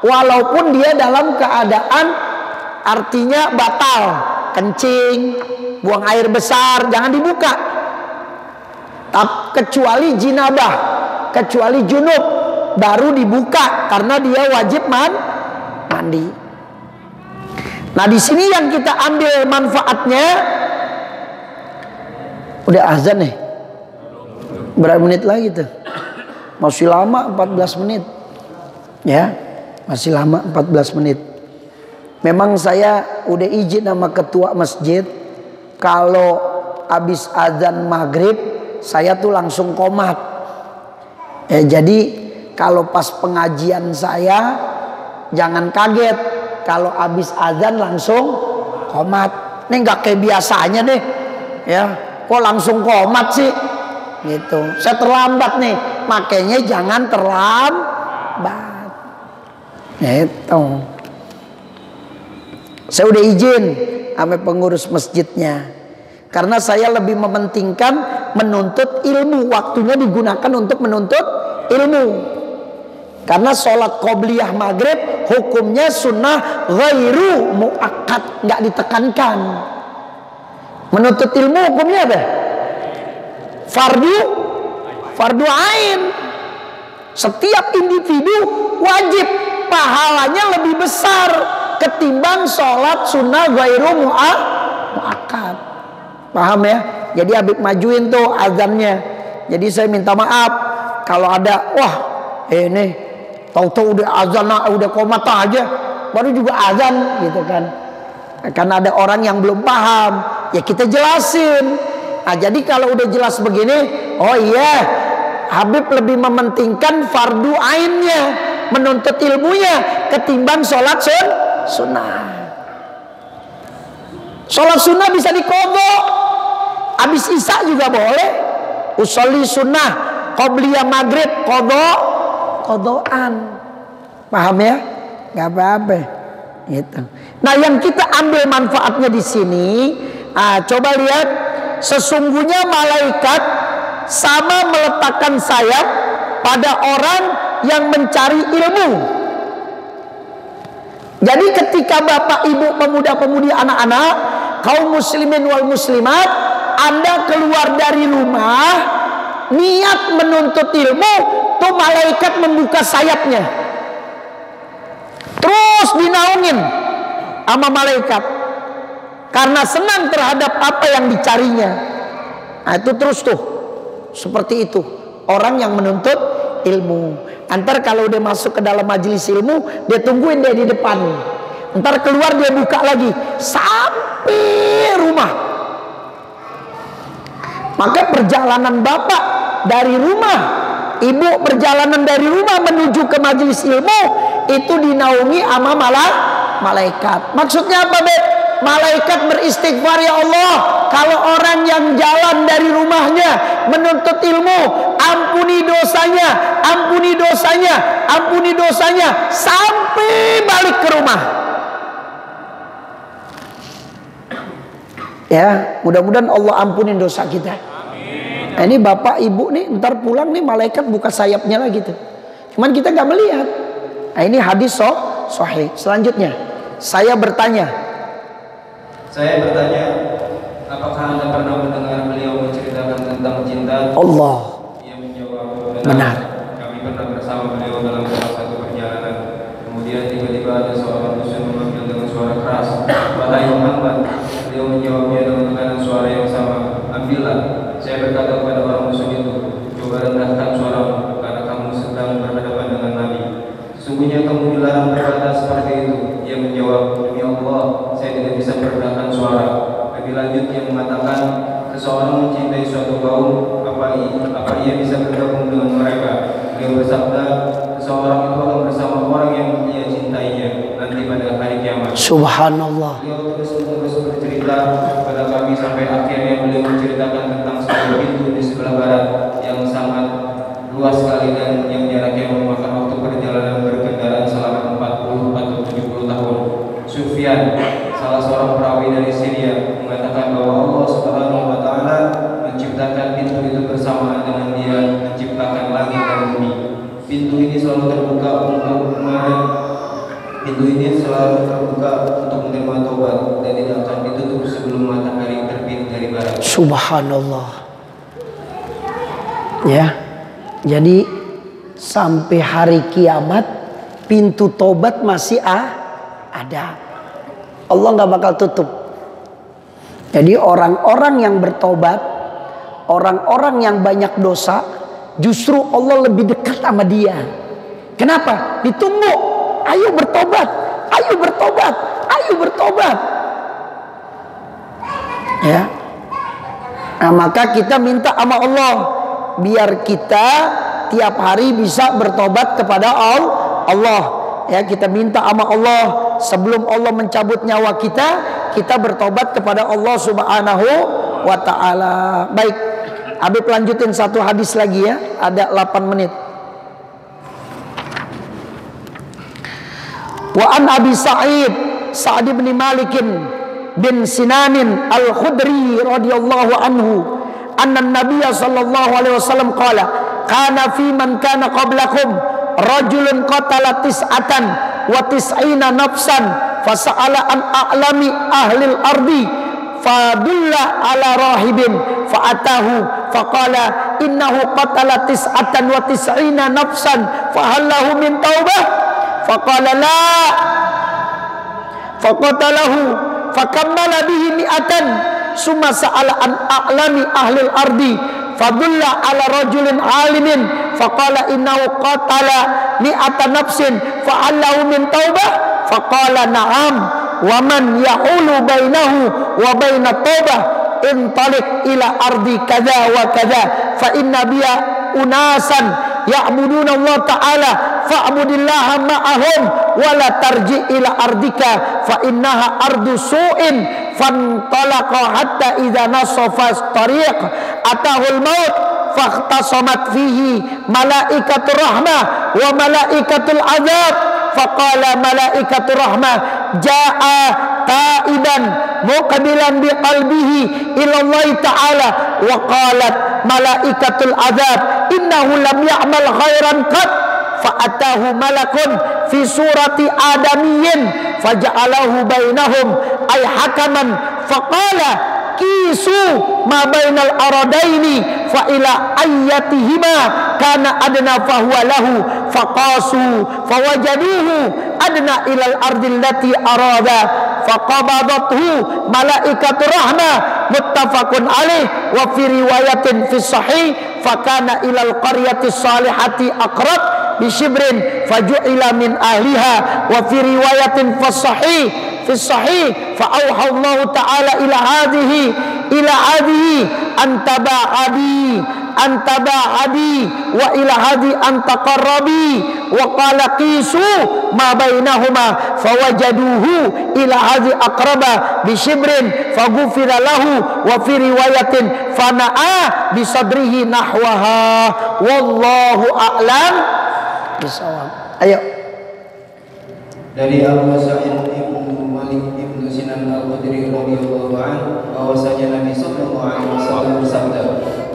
walaupun dia dalam keadaan artinya batal, kencing, buang air besar, jangan dibuka. Kecuali jinabah, kecuali junub, baru dibuka karena dia wajib mandi. Nah di sini yang kita ambil manfaatnya. Udah azan nih. Berapa menit lagi tuh? Masih lama, 14 menit. Ya, masih lama 14 menit. Memang saya udah izin sama ketua masjid, kalau habis azan maghrib saya tuh langsung qomat. Jadi kalau pas pengajian saya jangan kaget kalau habis azan langsung qomat. Ini nggak kayak biasanya deh, ya. Kok langsung qomat sih? Gitu. Saya terlambat nih, makanya jangan terlambat. Gitu. Saya udah izin sama pengurus masjidnya, karena saya lebih mementingkan menuntut ilmu. Waktunya digunakan untuk menuntut ilmu. Karena sholat qobliyah maghrib hukumnya sunnah ghairu muakkad, nggak ditekankan. Menuntut ilmu hukumnya apa? Fardu ain. Setiap individu wajib, pahalanya lebih besar ketimbang sholat sunnah ghairu muakkad. Paham ya? Jadi Habib majuin tuh azannya. Jadi saya minta maaf kalau ada, wah ini tahu-tahu udah azan, udah qomat aja, baru juga azan gitu kan. Karena ada orang yang belum paham, ya kita jelasin. Nah jadi kalau udah jelas begini, oh iya, Habib lebih mementingkan fardu ainnya, menuntut ilmunya ketimbang sholat sunnah. Sholat sunnah bisa diqadha, habis isya juga boleh. Usolli sunnah qobliyah maghrib qadhaan. Paham ya? Gak apa-apa. Gitu. Nah yang kita ambil manfaatnya di sini, coba lihat, sesungguhnya malaikat sama meletakkan sayap pada orang yang mencari ilmu. Jadi ketika bapak ibu pemuda-pemudi anak-anak kaum muslimin wal muslimat, Anda keluar dari rumah niat menuntut ilmu, tuh malaikat membuka sayapnya. Terus dinaungin sama malaikat karena senang terhadap apa yang dicarinya. Nah itu terus tuh seperti itu orang yang menuntut ilmu. Antar kalau udah masuk ke dalam majelis ilmu, dia tungguin dia di depan. Ntar keluar dia buka lagi sampai rumah. Maka perjalanan bapak dari rumah ibu perjalanan dari rumah menuju ke majelis ilmu itu dinaungi sama malaikat. Maksudnya apa, Beb? Malaikat beristighfar, ya Allah, kalau orang yang jalan dari rumahnya menuntut ilmu, ampuni dosanya, ampuni dosanya, ampuni dosanya sampai balik ke rumah. Ya, mudah-mudahan Allah ampunin dosa kita. Nah, ini bapak ibu nih ntar pulang nih malaikat buka sayapnya lagi tuh. Cuman kita nggak melihat. Nah, ini hadis sahih. Selanjutnya, saya bertanya, apakah Anda pernah mendengar beliau menceritakan tentang cinta? Allah. Ia menjawab, benar. Kami pernah bersama beliau dalam salah satu perjalanan. Kemudian tiba-tiba ada seorang muslim memanggil dengan suara keras, "Wahai Muhammad." Beliau menjawabnya dengan tekanan suara yang sama, "Ambillah." Saya berkata kepada orang musuh itu, "Coba rendahkan suaramu, karena kamu sedang berhadapan dengan Nabi. Sesungguhnya kamu dilarang berkata seperti itu." Ia menjawab, "Demi Allah, saya tidak bisa merendahkan suara." Lebih lanjut, ia mengatakan, "Seseorang mencintai suatu kaum, apa ia bisa bergabung dengan mereka?" Beliau bersabda, "Seseorang itu akan bersama orang yang ia cintainya nanti pada hari kiamat." Subhanallah. Beliau terus bercerita kepada kami sampai akhirnya beliau menceritakan tentang sebuah pintu di sebelah barat yang sangat luas sekali dan yang jaraknya memakan waktu perjalanan berkendaraan selama 40 atau 70 tahun. Sufyan, salah seorang perawi dari Syria, mengatakan bahwa Allah Subhanahu wa taala menciptakan pintu itu bersamaan dengan Dia menciptakan langit dan bumi. Pintu ini selalu terbuka untuk menerima taubat dan tidak akan ditutup sebelum matahari terbit dari barat. Subhanallah. Ya. Jadi sampai hari kiamat pintu tobat masih ada. Allah nggak bakal tutup. Jadi orang-orang yang bertobat, orang-orang yang banyak dosa, justru Allah lebih dekat sama dia. Kenapa? Ditunggu. Ayo bertobat, ayo bertobat, ayo bertobat. Ya. Nah, maka kita minta sama Allah biar kita tiap hari bisa bertobat kepada Allah. Ya, kita minta sama Allah sebelum Allah mencabut nyawa kita, kita bertobat kepada Allah Subhanahu wa taala. Baik, Habib lanjutin satu hadis lagi ya, ada 8 menit. Wa an Abi Sa'id bin Malik bin Sinan al-Khudri radhiyallahu anhu anna an-nabiy sallallahu alaihi wasallam qala kana fi man kana qablakum rajulun qatala tis'atan wa tis'ina nafsan fasa'ala an a'lami ahli al-ardi fadulla ala rahibin fa'atahu faqala innahu qatala tis'atan wa tis'ina nafsan fahallahu min taubah faqala la faqatalahu fakammala bihi mi'atan summa sa'ala an a'lami ahli al-ardi fadulla ala rajulin alimin faqala innahu qatala mi'ata nafsin fa'allahu min taubah faqala na'am wa man ya'ulu bainahu wa baina taubah intalik ila ardi kadha wa kadha fa inna biya unasan ya'buduna Allah ta'ala fa'budillaha ma'ahum wa la tarji ila ardika fa innaha ardu su'in fantalaqa hatta idza nasafa tariq atahul maut fakhtasamat fihi malaikatur rahmah wa malaikatul azab faqala malaikatur rahmah jaa taiban muqbilan biqalbihi ila Allah ta'ala wa qalat malaikatul azab innahu lam ya'mal khairan qat fa'atahu malakun fi surati adamiyyin faja'alahu bainahum ay hakaman faqala kisu ma bainal aradaini fa ila ayyatihima kana adna fahuwa lahu faqasu fawajaduhu adna ilal ardi allati arada faqabadathu malaikatur rahmah muttafaqun alaih wa fi riwayatin fi sahih fakana ilal qaryati salihati aqrab bishibrin faju'ila min ahliha wa fi riwayatin fi sahih fa auha Allah ta'ala ila hadhihi antaba abi anta ba'adi wa ila hadi anta qarrabi wa qala qisu ma bainahuma fawajaduhu ila hadi aqraba bi shibrin faghufira lahu wa fi riwayatin fana'a bi sadrihi nahwaha wallahu a'lam bisawab. Ayo. Dari Abu Sa'id Ibnu Malik Ibnu Sinan Al-Khudri radhiyallahu anhu bahwasanya Nabi sallallahu alaihi wasallam bersabda,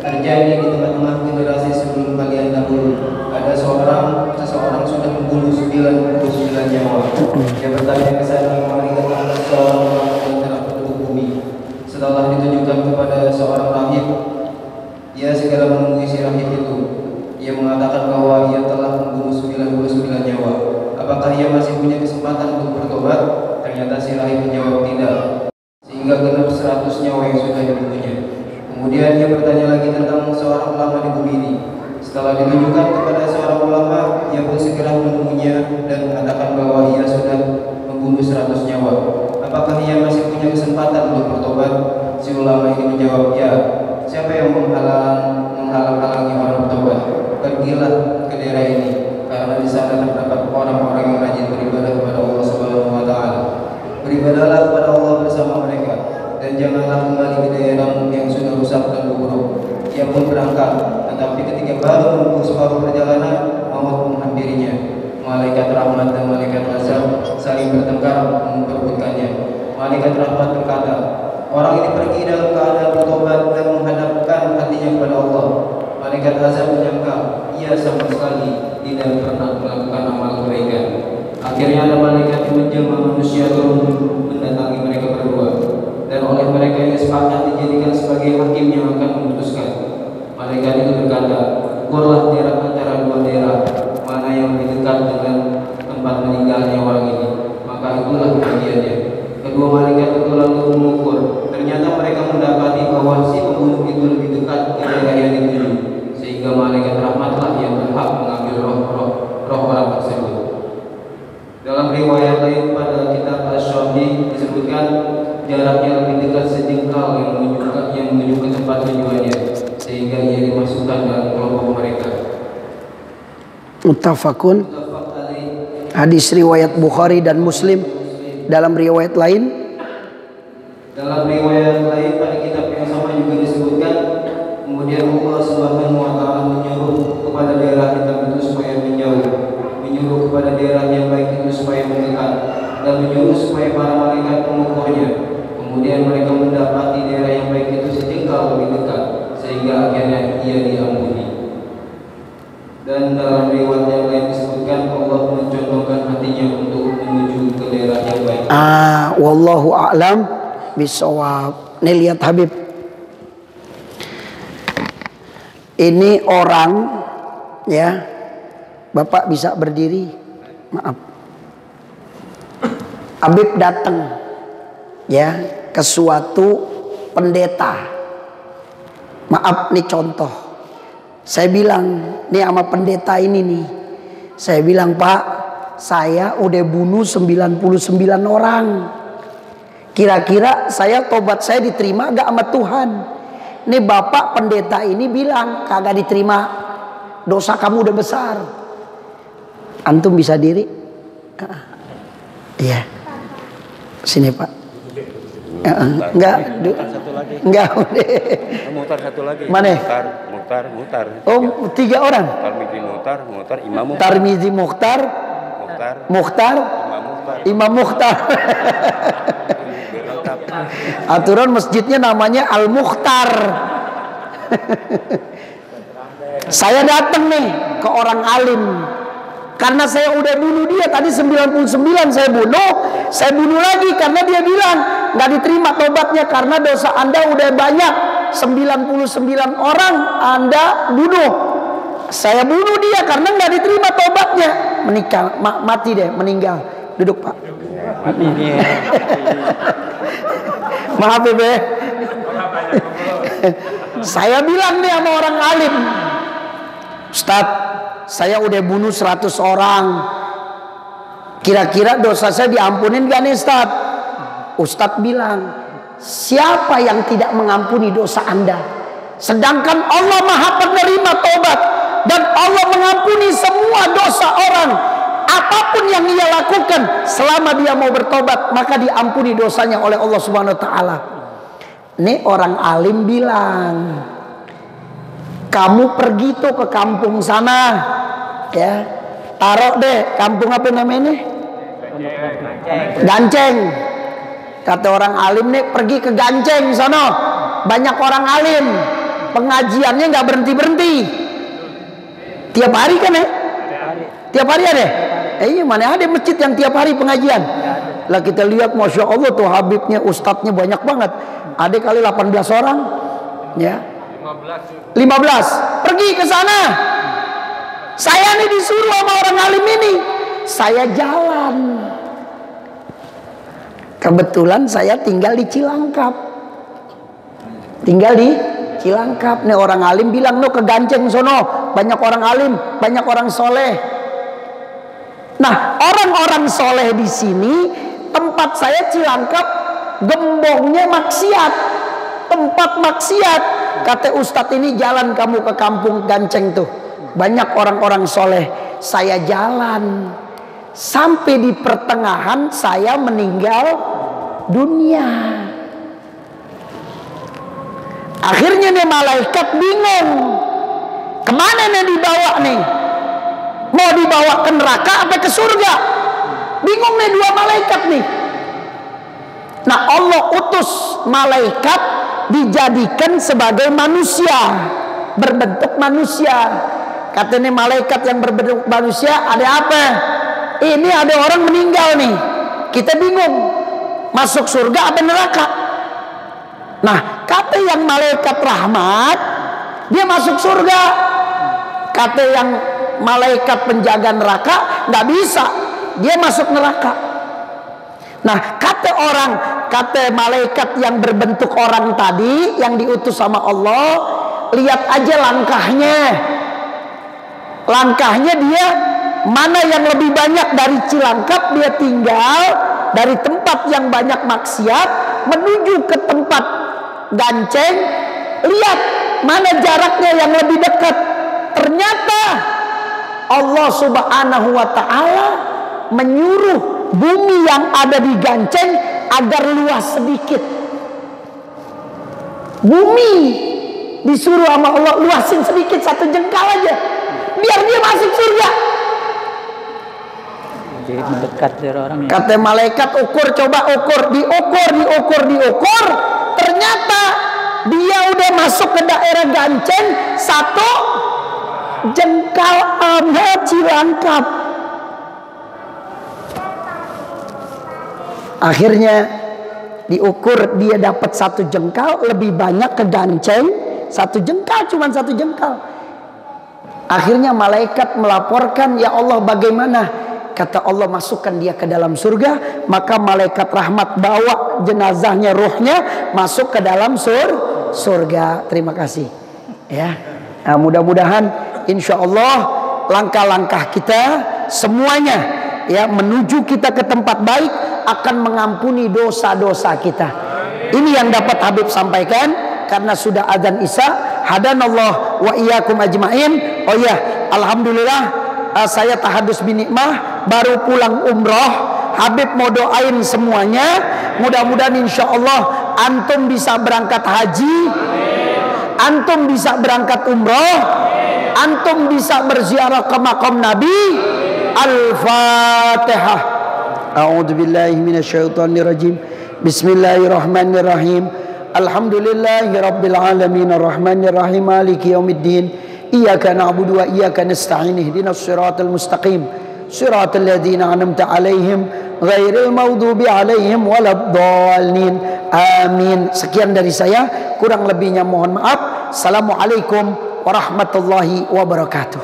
terjadi di tengah-tengah generasi sebelum kalian dahulu ada seseorang sudah membunuh 99 nyawa. Dia bertanya ke saya, "Marilah seorang orang di antara penduduk bumi." Setelah ditunjukkan kepada seorang rahib, ia segera menemui si rahib itu. Ia mengatakan bahwa ia telah membunuh 99 nyawa. Apakah ia masih punya kesempatan untuk bertobat? Ternyata si rahib menjawab tidak, sehingga genap 100 nyawa yang sudah dibunuhnya. Kemudian ia bertanya lagi tentang seorang ulama di bumi ini. Setelah ditunjukkan kepada seorang ulama, ia pun segera menemuinya dan mengatakan bahwa ia sudah membunuh 100 nyawa. Apakah ia masih punya kesempatan untuk bertobat? Si ulama ini menjawab, ya. Siapa yang menghalang-halangi orang bertobat? Pergilah ke daerah ini, karena di sana terdapat orang-orang yang rajin beribadah kepada Allah Subhanahu wa taala. Beribadahlah kepada Allah bersama mereka dan janganlah kembali ke daerahmu yang sudah rusak dan buruk. Ia pun berangkat, tetapi ketika baru menempuh separuh perjalanan, maut menghampirinya. Malaikat rahmat dan malaikat azab saling bertengkar memperebutkannya. Malaikat rahmat berkata, orang ini pergi dalam keadaan bertobat dan menghadapkan hatinya kepada Allah. Malaikat azab menyangka ia sama sekali tidak pernah melakukan amal kebaikan. Akhirnya ada malaikat yang menjelma manusia turun mendatangi mereka berdua, dan oleh mereka yang sepakat dijadikan sebagai hakim yang akan memutuskan. Malaikat itu berkata, ukurlah jarak antara dua daerah, mana yang lebih dekat dengan tempat meninggalnya orang ini, maka itulah bagiannya. Kedua malaikat itu lalu mengukur. Ternyata mereka mendapati bahwa si pembunuh itu lebih dekat ke daerah yang dituju, sehingga malaikat rahmatlah yang berhak mengambil roh orang tersebut. Dalam riwayat lain pada kitab Asy-Syafi disebutkan jaraknya lebih dekat sejengkal yang menuju ke tempat tujuannya, sehingga ia dimasukkan dalam kelompok mereka. Muttafaqun. Hadis riwayat Bukhari dan Muslim. Dalam riwayat lain pada kitab yang sama juga disebutkan, kemudian Allah Subhanahu wa taala menyuruh kepada daerah hitam itu supaya menjauh, menyuruh kepada daerah yang baik itu supaya mendekat, dan menyuruh supaya para malaikat mengukurnya. Kemudian mereka mendapati daerah yang baik itu sejengkal lebih dekat, sehingga akhirnya ia diampuni. Dan dalam riwayat yang lain disebutkan Allah mencontohkan hatinya untuk menuju ke daerah yang baik. Wallahu a'lam bisawab. Nih lihat Habib, ini orang, ya, Bapak bisa berdiri, maaf. Habib datang, ya, ke suatu pendeta. Maaf nih contoh, saya bilang nih sama pendeta ini nih, saya bilang, Pak, saya udah bunuh 99 orang. Kira-kira saya tobat saya diterima gak sama Tuhan? Nih Bapak pendeta ini bilang kagak diterima, dosa kamu udah besar. Antum bisa diri? Iya. Sini Pak. Enggak. Muhtar satu lagi. Mana? Muhtar. Oh, 3 orang. Tarmizi Muhtar, Mukhtar, Imam Mukhtar. Aturan masjidnya namanya Al-Mukhtar. Saya datang nih ke orang alim, karena saya udah bunuh dia tadi 99 saya bunuh lagi karena dia bilang nggak diterima tobatnya karena dosa Anda udah banyak, 99 orang Anda bunuh. Saya bunuh dia karena nggak diterima tobatnya, mati deh, meninggal. Duduk Pak. Maaf ya Be. Saya bilang nih sama orang alim, Ustadz, saya udah bunuh 100 orang. Kira-kira dosa saya diampunin gak nih Ustadz? Ustadz bilang, siapa yang tidak mengampuni dosa Anda? Sedangkan Allah Maha penerima taubat dan Allah mengampuni semua dosa orang. Apapun yang ia lakukan selama dia mau bertobat, maka diampuni dosanya oleh Allah Subhanahu wa taala. Nih orang alim bilang, kamu pergi tuh ke kampung sana, ya. Taruh deh, kampung apa namanya? Ganceng. Kata orang alim nih, pergi ke Ganceng sana. Banyak orang alim, pengajiannya nggak berhenti-berhenti. Tiap hari kan ya? Tiap hari ada? Iya, mana ada masjid yang tiap hari pengajian? Lah kita lihat, Masya Allah tuh Habibnya, Ustadznya banyak banget. Ada kali 18 orang, ya. 15. Pergi ke sana. Saya nih disuruh sama orang alim ini. Saya jalan. Kebetulan saya tinggal di Cilangkap. Tinggal di Cilangkap. Nih orang alim bilang, no ke Ganceng sono. Banyak orang alim, banyak orang soleh. Nah, orang-orang soleh di sini, tempat saya Cilangkap, gembongnya maksiat, tempat maksiat. Kata Ustadz ini, jalan kamu ke kampung Ganceng tuh, banyak orang-orang soleh. Saya jalan sampai di pertengahan saya meninggal dunia. Akhirnya nih malaikat bingung, kemana nih dibawa nih? Mau dibawa ke neraka apa ke surga? Bingung nih dua malaikat nih. Nah, Allah utus malaikat dijadikan sebagai manusia, berbentuk manusia. Katanya malaikat yang berbentuk manusia, ada apa? Ini ada orang meninggal nih. Kita bingung, masuk surga apa neraka? Nah, kata yang malaikat rahmat, dia masuk surga. Kata yang malaikat penjaga neraka, nggak bisa, dia masuk neraka. Nah, kata malaikat yang berbentuk orang tadi, yang diutus sama Allah, lihat aja langkahnya. Langkahnya dia, mana yang lebih banyak dari Cilangkap dia tinggal, dari tempat yang banyak maksiat, menuju ke tempat Ganceng, lihat mana jaraknya yang lebih dekat. Ternyata Allah Subhanahu wa ta'ala menyuruh bumi yang ada di Ganceng agar luas sedikit. Bumi disuruh sama Allah luasin sedikit, 1 jengkal aja, biar dia masuk surga. Jadi mendekat dari orangnya. Kata malaikat, ukur, coba ukur, diukur. Ternyata dia udah masuk ke daerah Ganceng 1 jengkal sama Cilangkap. Akhirnya diukur, dia dapat 1 jengkal, lebih banyak ke Ganceng 1 jengkal, cuma 1 jengkal. Akhirnya malaikat melaporkan, ya Allah bagaimana? Kata Allah, masukkan dia ke dalam surga. Maka malaikat rahmat bawa jenazahnya, ruhnya masuk ke dalam surga. Terima kasih. Ya, nah, mudah-mudahan insya Allah langkah-langkah kita semuanya, ya, menuju kita ke tempat baik, akan mengampuni dosa-dosa kita. Ini yang dapat Habib sampaikan karena sudah azan Isya. Hadanallah wa iyyakum ajmain. Oh ya, alhamdulillah, saya tahadus binikmah, baru pulang umroh. Habib mau doain semuanya, mudah-mudahan insya Allah antum bisa berangkat haji, antum bisa berangkat umroh, antum bisa berziarah ke makam Nabi. Al-Fatihah. A'udzubillahi minasyaitonirrajim. Bismillahirrahmanirrahim. Alhamdulillahi rabbil alamin, arrahmanirrahim, maliki yaumiddin. Iyyaka na'budu wa iyyaka nasta'in. Ihdinas siratal mustaqim, siratal ladzina an'amta 'alaihim ghairil maghdubi 'alaihim waladdallin. Amin. Sekian dari saya, kurang lebihnya mohon maaf. Assalamualaikum warahmatullahi wabarakatuh.